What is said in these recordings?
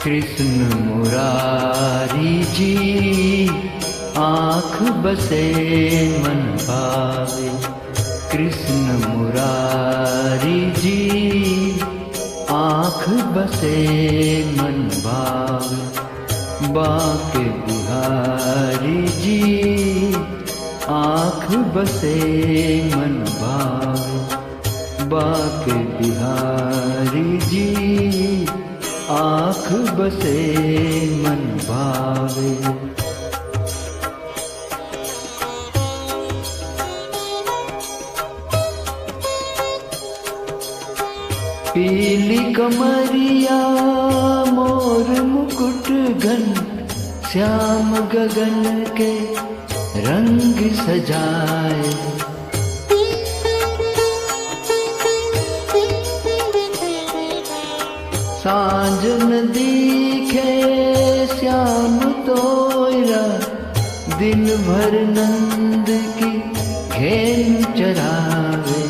कृष्ण मुरारी जी आँख बसे मन भावे। कृष्ण मुरारी जी आँख बसे मन भावे। बाके बिहारी जी आँख बसे मन भावे। बाके बिहारी जी आँख बसे मन भावे। पीली कमरिया मोर मुकुट घन श्याम गगन के रंग सजाए। सांझ न दिखे श्याम तोयरा दिन भर नंद की घेन चरावे।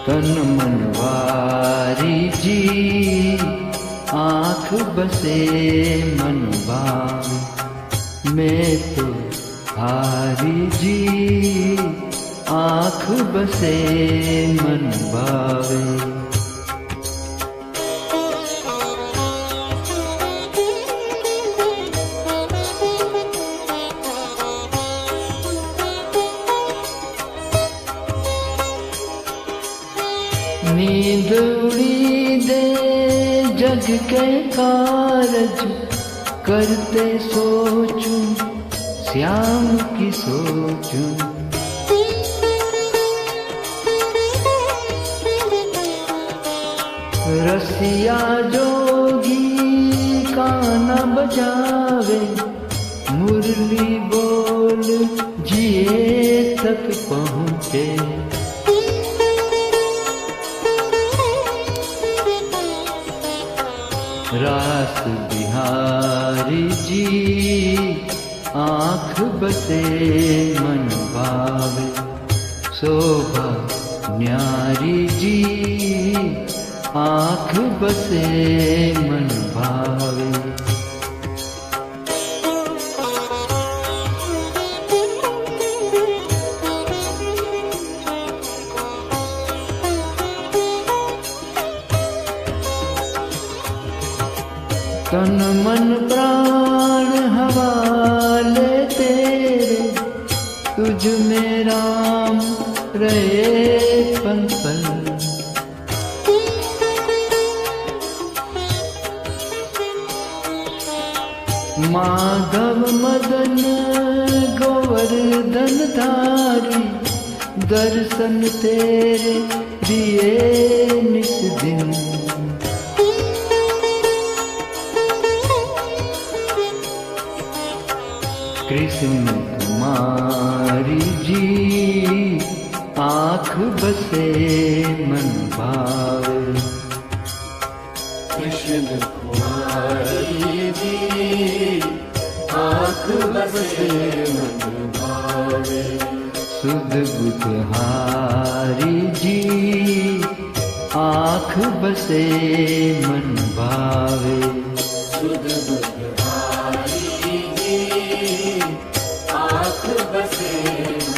तन मनवारी जी आँख बसे मन भावे। मैं तो हारी जी आँख बसे मन भावे। नींद उड़ी दे जग के कारज करते सोचूं श्याम की सोचूं। रसिया जोगी गाना बजावे मुरली बोल जिए तक पहुँचे। रास बिहारी जी आँख बसे मन भावे। शोभा न्यारी जी आँख बसे मन भावे। तन मन प्राण हवाले तेरे तुझ में राम रहे पल पल। माधव मदन गोवर्धन धारी दर्शन तेरे दिए निस दिन। कृष्ण कुमारी जी आँख बसे मन भावे। कृष्ण कुमारी जी आँख बसे मन भावे। सुध बुधहारी जी आँख बसे मन भावे। सुध बुधहारी जी आँख बसे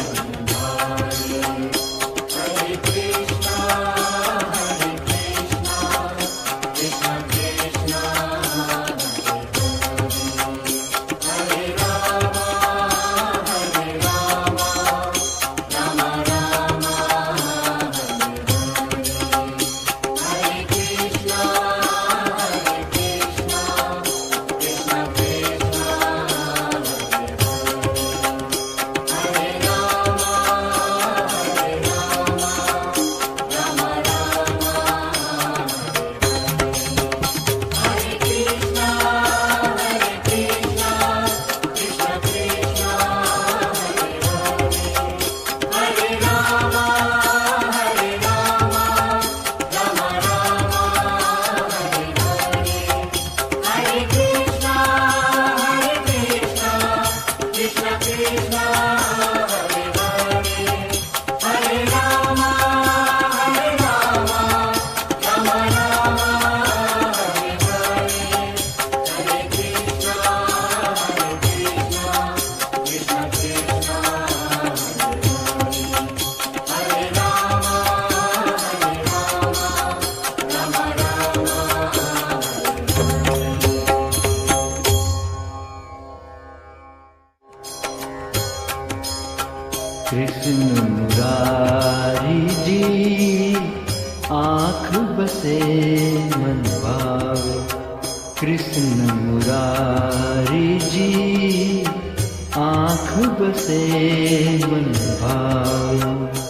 मन भावे। हरे कृष्णा कृष्णा कृष्णा हरे राम राम राम हरे हरे। कृष्ण मुरारी जी आँख बसे मन भावे। कृष्ण मुरारी जी आँख बसे मन भावे।